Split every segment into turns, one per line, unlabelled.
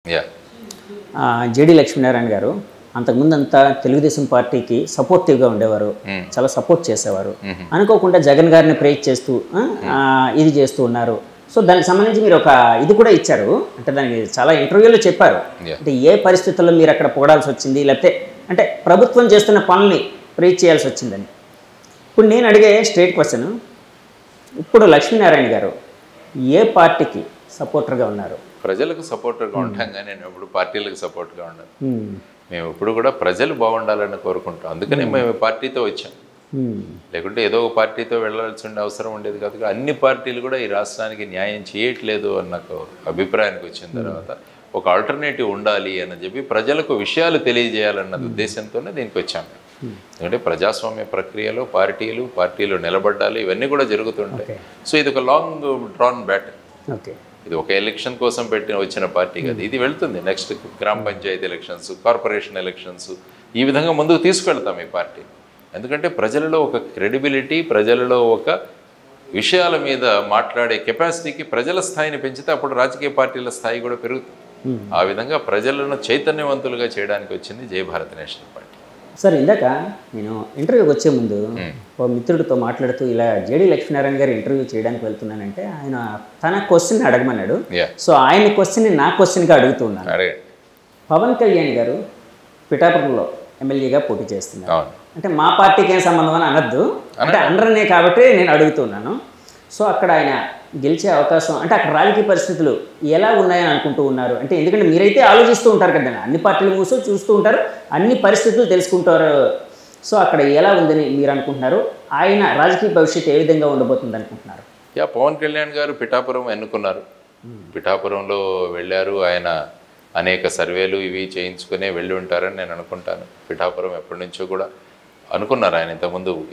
Yeah!
JD Lakshminarayana గారు అంతకుముందంతా తెలుగుదేశం పార్టీకి సపోర్టివ్‌గా ఉండేవారు. చాలా సపోర్ట్ చేసేవారు. అనుకోకుండా జగన్ గారిని ప్రైజ్ చేస్తూ ఇది చేస్తూ ఉన్నారు. సో, దానికి సంబంధించి మీరు ఒక ఇది కూడా ఇచ్చారు. అంటే దానికి చాలా ఇంటర్వ్యూలో చెప్పారు. అంటే ఏ పరిస్థితుల్లో మీరు అక్కడ పొగడాల్సొచ్చింది, లేకపోతే అంటే ప్రభుత్వం చేస్తున్న పనుల్ని ప్రైజ్ చేయాల్సొచ్చిందని. ఇప్పుడు నేను అడిగే స్ట్రెయిట్ క్వెషన్, ఇప్పుడు లక్ష్మీనారాయణ గారు ఏ పార్టీకి సపోర్టర్‌గా ఉన్నారు?
ప్రజలకు సపోర్టర్‌గా ఉంటాం గానీ నేను ఎప్పుడు పార్టీలకు సపోర్ట్‌గా ఉండను. మేము ఎప్పుడు కూడా ప్రజలు బాగుండాలని కోరుకుంటాం. అందుకనే మేము పార్టీతో వచ్చాం. లేకుంటే ఏదో ఒక పార్టీతో వెళ్ళాల్సిన అవసరం ఉండేది కాదు. అన్ని పార్టీలు కూడా ఈ రాష్ట్రానికి న్యాయం చేయట్లేదు అన్న అభిప్రాయానికి వచ్చిన తర్వాత ఒక ఆల్టర్నేటివ్ ఉండాలి అని చెప్పి ప్రజలకు విషయాలు తెలియజేయాలన్న ఉద్దేశంతోనే దీనికి వచ్చాము. ఎందుకంటే ప్రజాస్వామ్య ప్రక్రియలో పార్టీలు నిలబడాలి, ఇవన్నీ కూడా జరుగుతుంటాయి. సో ఇది ఒక లాంగ్ డ్రాన్ బ్యాటిల్. ఇది ఒక ఎలక్షన్ కోసం వచ్చిన పార్టీ కాదు. ఇది వెళ్తుంది నెక్స్ట్ గ్రామ పంచాయతీ ఎలక్షన్స్, కార్పొరేషన్ ఎలక్షన్స్, ఈ విధంగా ముందుకు తీసుకెళ్తాం ఈ పార్టీ. ఎందుకంటే ప్రజలలో ఒక క్రెడిబిలిటీ, ప్రజలలో ఒక విషయాల మీద మాట్లాడే కెపాసిటీకి ప్రజల స్థాయిని పెంచితే అప్పుడు రాజకీయ పార్టీల స్థాయి కూడా పెరుగుతుంది. ఆ విధంగా ప్రజలను చైతన్యవంతులుగా చేయడానికి వచ్చింది జై భారత్ నేషనల్ పార్టీ.
సార్, ఇందాక నేను ఇంటర్వ్యూకి వచ్చే ముందు ఓ మిత్రుడితో మాట్లాడుతూ ఇలా జేడీ లక్ష్మీనారాయణ గారు ఇంటర్వ్యూ చేయడానికి వెళ్తున్నానంటే ఆయన తన క్వశ్చన్ అడగమన్నాడు. సో ఆయన క్వశ్చన్ని నా క్వశ్చన్గా అడుగుతున్నాను. పవన్ కళ్యాణ్ గారు పిఠాపురంలో ఎమ్మెల్యేగా పోటీ చేస్తున్నారు. అంటే మా పార్టీకి ఏం సంబంధం అని అనద్దు, అంటే అండర్నే కాబట్టి నేను అడుగుతున్నాను. సో అక్కడ ఆయన గెలిచే అవకాశం అంటే అక్కడ రాజకీయ పరిస్థితులు ఎలా ఉన్నాయని అనుకుంటూ ఉన్నారు? అంటే ఎందుకంటే మీరైతే ఆలోచిస్తూ ఉంటారు కదండి, అన్ని పార్టీలు చూస్తూ ఉంటారు, అన్ని పరిస్థితులు తెలుసుకుంటారు. సో అక్కడ ఎలా ఉందని మీరు అనుకుంటున్నారు? ఆయన రాజకీయ భవిష్యత్తు ఏ విధంగా ఉండబోతుంది అనుకుంటున్నారు?
పవన్ కళ్యాణ్ గారు పిఠాపురం ఎన్నుకున్నారు. పిఠాపురంలో వెళ్ళారు. ఆయన అనేక సర్వేలు ఇవి చేయించుకునే వెళ్ళి ఉంటారని నేను అనుకుంటాను. పిఠాపురం ఎప్పటి నుంచో కూడా అనుకున్నారు ఆయన.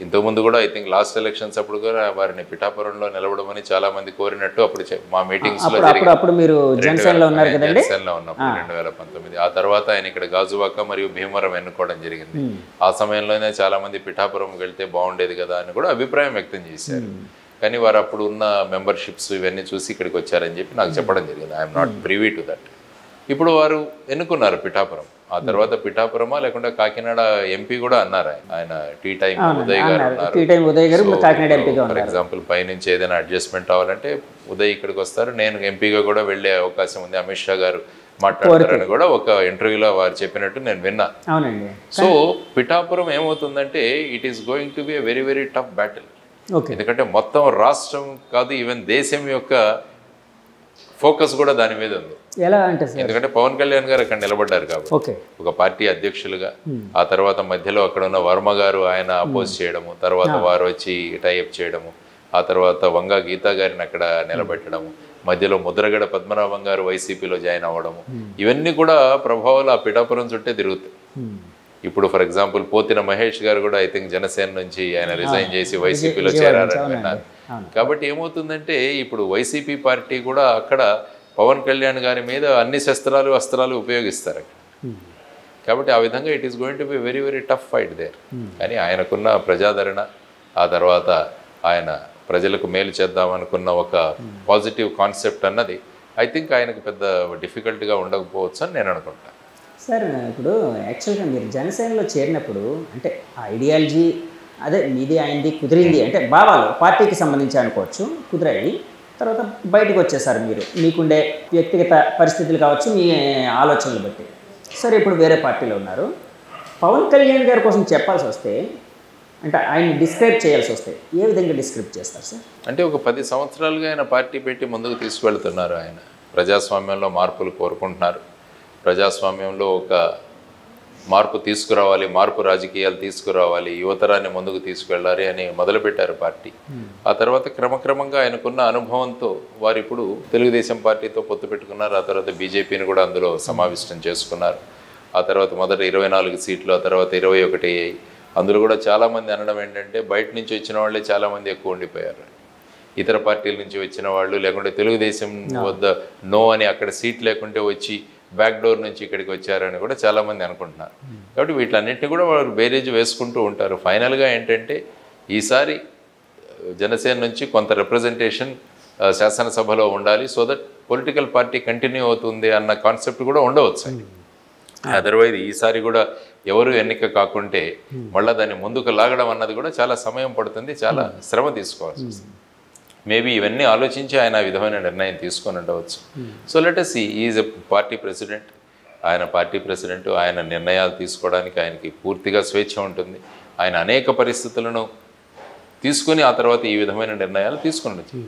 ఇంతకుముందు కూడా ఐ థింక్ లాస్ట్ ఎలక్షన్స్ అప్పుడు కూడా వారిని పిఠాపురంలో నిలబడమని చాలా మంది కోరినట్టు అప్పుడు మా మీటింగ్స్లో జనసేనలో ఉన్నప్పుడు 2019. ఆ తర్వాత ఆయన ఇక్కడ గాజువాక మరియు భీమవరం ఎన్నుకోవడం జరిగింది. ఆ సమయంలోనే చాలా మంది పిఠాపురం వెళ్తే బాగుండేది కదా అని కూడా అభిప్రాయం వ్యక్తం చేశారు. కానీ వారు అప్పుడు ఉన్న మెంబర్షిప్స్ ఇవన్నీ చూసి ఇక్కడికి వచ్చారని చెప్పి నాకు చెప్పడం జరిగింది. I'm not privy to that. ఇప్పుడు వారు ఎన్నుకున్నారు పిఠాపురం. ఆ తర్వాత పిఠాపురమా లేకుంటే కాకినాడ ఎంపీ కూడా అన్నారు. ఆయన టీ టైం ఉదయ్ గారు ఉన్నారు. ఫర్ ఎగ్జాంపుల్ పైనుంచి ఏదైనా అడ్జస్ట్మెంట్ అవ్వాలంటే ఉదయ్ ఇక్కడికి వస్తారు, నేను ఎంపీగా కూడా వెళ్ళే అవకాశం ఉంది, అమిత్ షా గారు మాట్లాడతారని కూడా ఒక ఇంటర్వ్యూలో వారు చెప్పినట్టు నేను విన్నా. సో పిఠాపురం ఏమవుతుందంటే it is going to B a very very tough battle. ఎందుకంటే మొత్తం రాష్ట్రం కాదు, ఈవెన్ దేశం యొక్క ఫోకస్ కూడా దాని మీద ఉంది. ఎందుకంటే పవన్ కళ్యాణ్ గారు అక్కడ నిలబడ్డారు కాబట్టి ఒక పార్టీ అధ్యక్షులుగా. ఆ తర్వాత మధ్యలో అక్కడ ఉన్న వర్మ గారు ఆయన అపోజ్ చేయడము, తర్వాత వారు వచ్చి టైఅప్ చేయడము, ఆ తర్వాత వంగా గీతా గారిని అక్కడ నిలబెట్టడము, మధ్యలో ముద్రగడ పద్మనాభం గారు వైసీపీలో జాయిన్ అవ్వడము, ఇవన్నీ కూడా ప్రభావాలు ఆ పిఠాపురం చుట్టే తిరుగుతాయి. ఇప్పుడు ఫర్ ఎగ్జాంపుల్ పోతిన మహేష్ గారు కూడా ఐ థింక్ జనసేన నుంచి ఆయన రిజైన్ చేసి వైసీపీలో చేరారని విన్నారు. కాబట్టి ఏమవుతుందంటే ఇప్పుడు వైసీపీ పార్టీ కూడా అక్కడ పవన్ కళ్యాణ్ గారి మీద అన్ని అస్త్రాలు ఉపయోగిస్తారు అక్కడ. కాబట్టి ఆ విధంగా it is going to be very very tough fight there. కానీ ఆయనకున్న ప్రజాదరణ, ఆ తర్వాత ఆయన ప్రజలకు మేలు చేద్దామనుకున్న ఒక పాజిటివ్ కాన్సెప్ట్ అన్నది ఐ థింక్ ఆయనకు పెద్ద డిఫికల్ట్గా ఉండకపోవచ్చు అని నేను అనుకుంటాను.
సార్, ఇప్పుడు యాక్చువల్గా మీరు జనసేనలో చేరినప్పుడు అంటే ఐడియాలజీ అదే మీది ఆయనది కుదిరింది అంటే భావాలు పార్టీకి సంబంధించి అనుకోవచ్చు, కుదిరాయి. తర్వాత బయటకు వచ్చేసారు మీరు, మీకుండే వ్యక్తిగత పరిస్థితులు కావచ్చు, మీ ఆలోచనలు బట్టి. సరే, ఇప్పుడు వేరే పార్టీలో ఉన్నారు. పవన్ కళ్యాణ్ గారి కోసం చెప్పాల్సి వస్తే అంటే ఆయన డిస్క్రైబ్ చేయాల్సి వస్తే ఏ విధంగా డిస్క్రైబ్ చేస్తారు సార్?
అంటే ఒక 10 సంవత్సరాలుగా ఆయన పార్టీ పెట్టి ముందుకు తీసుకువెళ్తున్నారు. ఆయన ప్రజాస్వామ్యంలో మార్పులు కోరుకుంటున్నారు. ప్రజాస్వామ్యంలో ఒక మార్పు తీసుకురావాలి, మార్పు రాజకీయాలు తీసుకురావాలి, యువతరాన్ని ముందుకు తీసుకువెళ్ళాలి అని మొదలుపెట్టారు పార్టీ. ఆ తర్వాత క్రమక్రమంగా ఆయనకున్న అనుభవంతో వారు ఇప్పుడు తెలుగుదేశం పార్టీతో పొత్తు పెట్టుకున్నారు. ఆ తర్వాత బీజేపీని కూడా అందులో సమావిష్టం చేసుకున్నారు. ఆ తర్వాత మొదట 24 సీట్లు, ఆ తర్వాత 21 అయ్యాయి. అందులో కూడా చాలామంది అనడం ఏంటంటే బయట నుంచి వచ్చిన వాళ్ళే చాలామంది ఎక్కువ ఉండిపోయారు. ఇతర పార్టీల నుంచి వచ్చిన వాళ్ళు లేకుంటే తెలుగుదేశం వద్ద నో అని అక్కడ సీట్ లేకుంటే వచ్చి బ్యాక్ డోర్ నుంచి ఇక్కడికి వచ్చారని కూడా చాలామంది అనుకుంటున్నారు. కాబట్టి వీటన్నిటిని కూడా వాళ్ళు బేరేజ్ వేసుకుంటూ ఉంటారు. ఫైనల్గా ఏంటంటే ఈసారి జనసేన నుంచి కొంత రిప్రజెంటేషన్ శాసనసభలో ఉండాలి. So that political party continue అవుతుంది అన్న కాన్సెప్ట్ కూడా ఉండవచ్చు. అదర్వైజ్ ఈసారి కూడా ఎవరు ఎన్నిక కాకుంటే మళ్ళీ దాన్ని ముందుకు లాగడం అన్నది కూడా చాలా సమయం పడుతుంది, చాలా శ్రమ తీసుకోవాల్సి వస్తుంది. మేబీ ఇవన్నీ ఆలోచించి ఆయన విధమైన నిర్ణయం తీసుకొని ఉండవచ్చు. So let us see, is a party president. ఆయన పార్టీ ప్రెసిడెంట్, ఆయన నిర్ణయాలు తీసుకోవడానికి ఆయనకి పూర్తిగా స్వేచ్ఛ ఉంటుంది. ఆయన అనేక పరిస్థితులను తీసుకొని ఆ తర్వాత ఈ విధమైన నిర్ణయాలు తీసుకునొచ్చు.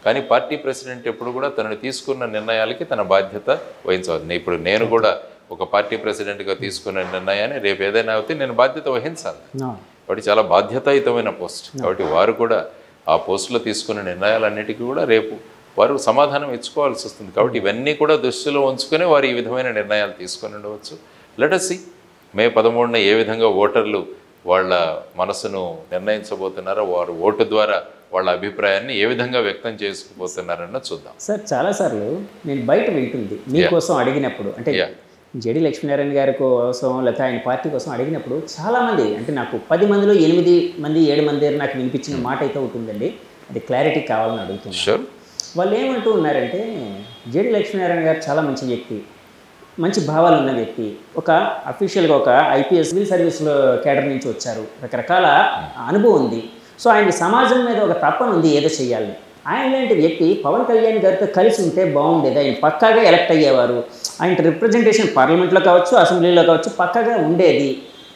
కానీ పార్టీ ప్రెసిడెంట్ ఎప్పుడు కూడా తనను తీసుకున్న నిర్ణయాలకి తన బాధ్యత వహించవచ్చు. ఇప్పుడు నేను కూడా ఒక పార్టీ ప్రెసిడెంట్గా తీసుకున్న నిర్ణయాన్ని రేపు ఏదైనా అయితే నేను బాధ్యత వహించాలి. కాబట్టి చాలా బాధ్యతాయుతమైన పోస్ట్. కాబట్టి వారు కూడా ఆ పోస్టులో తీసుకున్న నిర్ణయాలన్నిటికీ కూడా రేపు వారు సమాధానం ఇచ్చుకోవాల్సి వస్తుంది. కాబట్టి ఇవన్నీ కూడా దృష్టిలో ఉంచుకొని వారు ఈ విధమైన నిర్ణయాలు తీసుకొని ఉండవచ్చు. లెట్ us see మే 13న ఏ విధంగా ఓటర్లు వాళ్ళ మనసును నిర్ణయించబోతున్నారో, వారు ఓటు ద్వారా వాళ్ళ అభిప్రాయాన్ని ఏ విధంగా వ్యక్తం చేసుకుపోతున్నారన్న చూద్దాం.
సార్ చాలాసార్లు నేను బయట వింటుంది మీకోసం అడిగినప్పుడు, అంటే జేడి లక్ష్మీనారాయణ గారి కోసం లేకపోతే ఆయన పార్టీ కోసం అడిగినప్పుడు చాలామంది, అంటే నాకు 10 మందిలో 8 మంది 7 మంది నాకు వినిపించిన మాట అయితే ఉంటుందండి, అది క్లారిటీ కావాలని అడుగుతున్నాను. వాళ్ళు ఏమంటూ ఉన్నారంటే, జేడి లక్ష్మీనారాయణ గారు చాలా మంచి వ్యక్తి, మంచి భావాలు ఉన్న వ్యక్తి, ఒక అఫీషియల్గా ఒక ఐపీఎస్ సివిల్ సర్వీస్లో కేడర్ నుంచి వచ్చారు, రకరకాల అనుభవం ఉంది. సో ఆయన సమాజం మీద ఒక తపన ఉంది ఏదో చేయాలని. ఆయన లాంటి వ్యక్తి పవన్ కళ్యాణ్ గారితో కలిసి ఉంటే బాగుండేది, ఆయన పక్కాగా ఎలక్ట్ అయ్యేవారు, ఆయన రిప్రజెంటేషన్ పార్లమెంట్లో కావచ్చు అసెంబ్లీలో కావచ్చు పక్కాగా ఉండేది,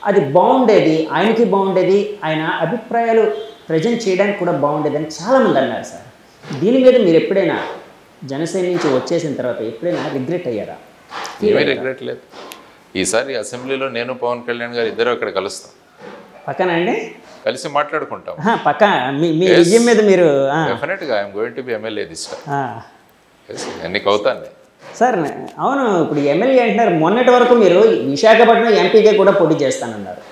అది బాగుండేది, ఆయనకి బాగుండేది, ఆయన అభిప్రాయాలు ప్రజెంట్ చేయడానికి కూడా బాగుండేది అని చాలామంది అన్నారు సార్. దీని మీద మీరు ఎప్పుడైనా జనసేన నుంచి వచ్చేసిన తర్వాత ఎప్పుడైనా రిగ్రెట్ అయ్యారా?
రిగ్రెట్ లేదు. ఈసారి అసెంబ్లీలో నేను పవన్ కళ్యాణ్ గారు ఇద్దరు అక్కడ కలుస్తాం.
పక్కన అండి
కలిసి మాట్లాడుకుంటాం.
పక్క మీ విజయం మీద మీరు
డెఫినెట్గా I'm going to B MLA this time. ఎన్నిక అవుతాను
సార్. అవును, ఇప్పుడు ఎమ్మెల్యే అంటున్నారు, మొన్నటి వరకు మీరు విశాఖపట్నం ఎంపీగా కూడా పోటీ చేస్తానన్నారు.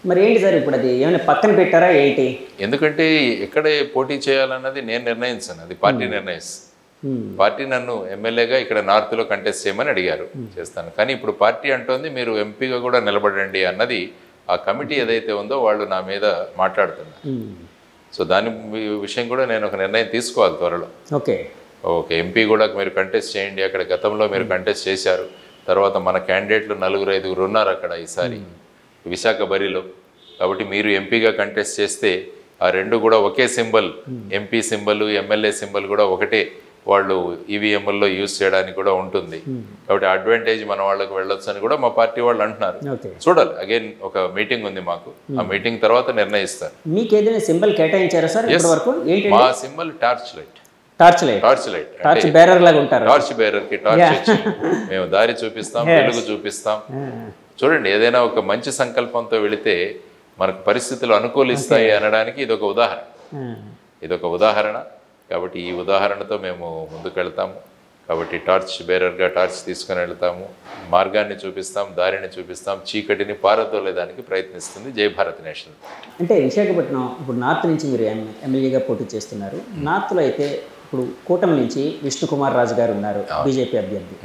మరి ఏంటి సార్ ఇప్పుడు అది ఏమైనా పక్కన పెట్టారా ఏంటి?
ఎందుకంటే ఎక్కడే పోటీ చేయాలన్నది నేను నిర్ణయించాను, అది పార్టీ నిర్ణయిస్తాను. పార్టీ నన్ను ఎమ్మెల్యేగా ఇక్కడ నార్త్లో కంటెస్ట్ చేయమని అడిగారు, చేస్తాను. కానీ ఇప్పుడు పార్టీ అంటోంది మీరు ఎంపీగా కూడా నిలబడండి అన్నది ఆ కమిటీ ఏదైతే ఉందో వాళ్ళు నా మీద మాట్లాడుతున్నారు. సో దాని విషయం కూడా నేను ఒక నిర్ణయం తీసుకోవాలి త్వరలో. ఓకే ఎంపీ కూడా మీరు కంటెస్ట్ చేయండి, అక్కడ గతంలో మీరు కంటెస్ట్ చేశారు, తర్వాత మన క్యాండిడేట్లు 4-5 ఉన్నారు అక్కడ ఈసారి విశాఖ బరిలో. కాబట్టి మీరు ఎంపీగా కంటెస్ట్ చేస్తే ఆ రెండు కూడా ఒకే symbol, MP symbol MLA symbol కూడా ఒకటే, వాళ్ళు ఈవీఎంల్లో యూజ్ చేయడానికి కూడా ఉంటుంది. కాబట్టి అడ్వాంటేజ్ మన వాళ్ళకి వెళ్ళొచ్చు అని కూడా మా పార్టీ వాళ్ళు అంటున్నారు. చూడాలి, అగైన్ ఒక మీటింగ్ ఉంది మాకు, ఆ మీటింగ్ తర్వాత నిర్ణయిస్తారు.
మీకు ఏదైనా సింబల్ కేటాయించారా సార్?
మా symbol torch light.
Torch light torch bearer లాగా ఉంటారు.
టార్చ్ బేరర్ కి టార్చ్ ఇచ్చి మేము దారి చూపిస్తాం, వెలుగు చూపిస్తాం. చూడండి, ఏదైనా ఒక మంచి సంకల్పంతో వెళితే మనకు పరిస్థితులు అనుకూలిస్తాయి అనడానికి ఇదొక ఉదాహరణ. కాబట్టి ఈ ఉదాహరణతో మేము ముందుకు వెళ్తాము. కాబట్టి టార్చ్ బేరర్గా టార్చ్ తీసుకొని వెళ్తాము, మార్గాన్ని చూపిస్తాం, దారిని చూపిస్తాం, చీకటిని పారదోలేదానికి ప్రయత్నిస్తుంది జై భారత్ నేషనల్.
అంటే విశాఖపట్నం ఇప్పుడు నార్త్ నుంచి మీరు ఎమ్మెల్యేగా పోటీ చేస్తున్నారు. నార్త్లో అయితే ఇప్పుడు కూటమి నుంచి విష్ణుకుమార్ రాజు గారు ఉన్నారు, బీజేపీ అభ్యర్థి.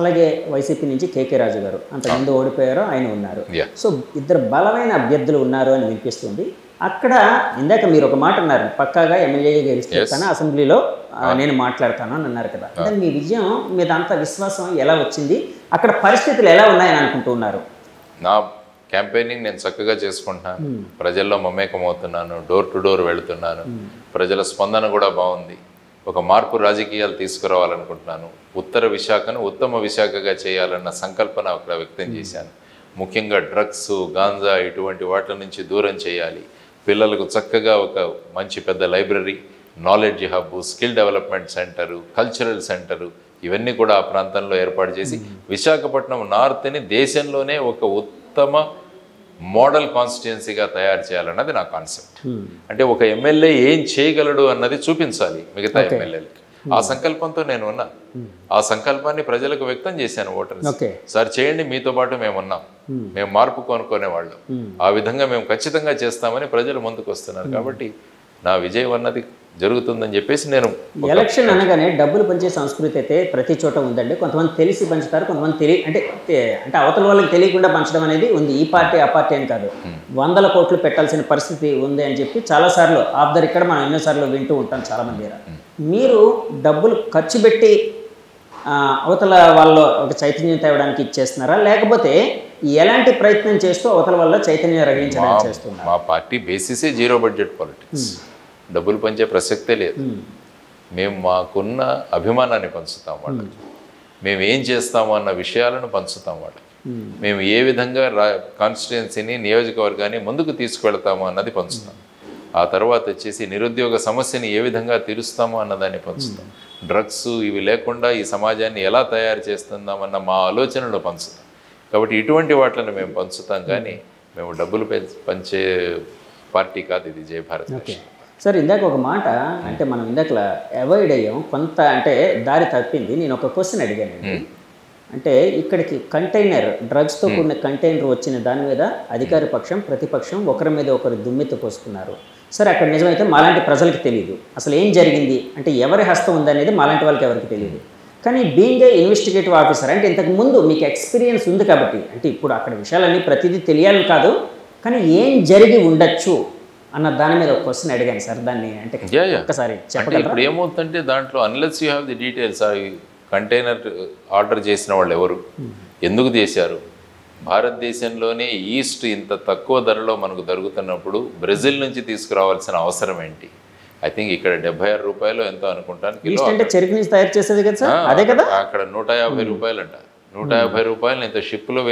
అలాగే వైసీపీ నుంచి కేకే రాజు గారు, అంతకుముందు ఓడిపోయారో ఆయన ఉన్నారు. సో ఇద్దరు బలమైన అభ్యర్థులు ఉన్నారు అని వినిపిస్తుంది. అక్కడ ఇందాక మీరు ఒక మాట అన్నారు, పక్కాగా ఎమ్మెల్యేగా గెలుస్తాను, అసెంబ్లీలో నేను మాట్లాడతాను అని అన్నారు కదా. అంటే మీ విజయం మీద అంత విశ్వాసం ఎలా వచ్చింది? అక్కడ పరిస్థితులు ఎలా ఉన్నాయని అనుకుంటున్నారు?
నా క్యాంపెయినింగ్ నేను చక్కగా చేసుకుంటున్నాను, ప్రజల్లో మమేకమవుతున్నాను, డోర్ టు డోర్ వెళుతున్నాను, ప్రజల స్పందన కూడా బాగుంది. ఒక మార్పు రాజకీయాలు తీసుకురావాలనుకుంటున్నాను. ఉత్తర విశాఖను ఉత్తమ విశాఖగా చేయాలన్న సంకల్పన అక్కడ వ్యక్తం చేశాను. ముఖ్యంగా డ్రగ్స్, గాంజా ఇటువంటి వాటి నుంచి దూరం చేయాలి. పిల్లలకు చక్కగా ఒక మంచి పెద్ద library, knowledge hub, skill development centre, cultural centre ఇవన్నీ కూడా ఆ ప్రాంతంలో ఏర్పాటు చేసి విశాఖపట్నం నార్త్ని దేశంలోనే ఒక ఉత్తమ మోడల్ కాన్స్టిట్యుయెన్సీగా తయారు చేయాలన్నది నా కాన్సెప్ట్. అంటే ఒక ఎమ్మెల్యే ఏం చేయగలడు అన్నది చూపించాలి మిగతా ఎమ్మెల్యేలకి. ఆ సంకల్పంతో నేను ఉన్నా, ఆ సంకల్పాన్ని ప్రజలకు వ్యక్తం చేశాను ఓటర్స్. సార్ చేయండి, మీతో పాటు మేము ఉన్నాం, మేము మార్పు కొనుక్కునేవాళ్ళం, ఆ విధంగా మేము ఖచ్చితంగా చేస్తామని ప్రజలు ముందుకు వస్తున్నారు. కాబట్టి నా విజయం అన్నది జరుగుతుందని చెప్పేసి నేను.
ఎలక్షన్ అనగానే డబ్బులు పంచే సంస్కృతి అయితే ప్రతి చోట ఉందండి. కొంతమంది తెలిసి పంచుతారు, కొంతమంది అంటే అవతల వాళ్ళకి తెలియకుండా పంచడం అనేది ఉంది. ఈ పార్టీ ఆ పార్టీ అని కాదు, 100 కోట్లు పెట్టాల్సిన పరిస్థితి ఉంది అని చెప్పి చాలాసార్లు ఆఫ్ ద రికార్డ్ మనం ఎన్నోసార్లు వింటూ ఉంటాం చాలామంది. మీరు డబ్బులు ఖర్చు పెట్టి అవతల వాళ్ళు ఒక చైతన్యం తేవడానికి ఇచ్చేస్తున్నారా, లేకపోతే ఎలాంటి ప్రయత్నం చేస్తూ అవతల వల్ల చైతన్యం రగిలించడానికి చేస్తున్నారు?
మా పార్టీ బేసిసే జీరో బడ్జెట్ పాలిటిక్స్, డబ్బులు పంచే ప్రసక్తే లేదు. మేము మాకున్న అభిమానాన్ని పంచుతాం వాళ్ళకి, మేము ఏం చేస్తాము అన్న విషయాలను పంచుతాం వాళ్ళకి, మేము ఏ విధంగా కాన్స్టిట్యుయెన్సీని నియోజకవర్గాన్ని ముందుకు తీసుకువెళ్తాము అన్నది పంచుతాం. ఆ తర్వాత వచ్చేసి నిరుద్యోగ సమస్యని ఏ విధంగా తీరుస్తామో అన్నదాన్ని పంచుతాం. డ్రగ్స్ ఇవి లేకుండా ఈ సమాజాన్ని ఎలా తయారు చేస్తుందామన్న మా ఆలోచనలు పంచుతాం. కాబట్టి ఇటువంటి వాటిని మేము పంచుతాం, కానీ మేము డబ్బులు పంచే పార్టీ కాదు ఇది జై భారత్.
సార్, ఇందాక ఒక మాట అంటే మనం ఇందాక అవాయిడ్ అయ్యాం కొంత, అంటే దారి తప్పింది. నేను ఒక క్వశ్చన్ అడిగానండి. అంటే ఇక్కడికి కంటైనర్, డ్రగ్స్తో కూడిన కంటైనర్ వచ్చిన దాని మీద అధికార పక్షం ప్రతిపక్షం ఒకరి మీద ఒకరు దుమ్మెత్తి పోసుకున్నారు. సరే, అక్కడ నిజమైతే మాలాంటి ప్రజలకు తెలియదు అసలు ఏం జరిగింది, అంటే ఎవరి హస్తం ఉందనేది మాలాంటి వాళ్ళకి ఎవరికి తెలియదు. కానీ బీయింగ్ ఏ ఇన్వెస్టిగేటివ్ ఆఫీసర్ అంటే ఇంతకుముందు మీకు ఎక్స్పీరియన్స్ ఉంది కాబట్టి, అంటే ఇప్పుడు అక్కడ విషయాలన్నీ ప్రతిదీ తెలియాలని కాదు, కానీ ఏం జరిగి ఉండొచ్చు అన్న దాని మీద ఒక క్వశ్చన్ అడిగాను సార్. దాన్ని అంటే ఒక్కసారి చెప్పండి.
ఇప్పుడు ఏమవుతుందంటే దాంట్లో unless you have the details, container order చేసిన వాళ్ళు ఎవరు, ఎందుకు చేశారు, భారతదేశంలోనే ఈస్ట్ ఇంత తక్కువ ధరలో మనకు దొరుకుతున్నప్పుడు బ్రెజిల్ నుంచి తీసుకురావాల్సిన అవసరం ఏంటి? ఐ థింక్ ఇక్కడ 76 రూపాయలు ఎంతో అనుకుంటాను కిలో.
అంటే చెరుకు నుంచి తయారు చేసేది కదా సార్, అదే కదా.
అక్కడ 150 రూపాయలు అంట. 150 రూపాయలు ఇంత షిప్లో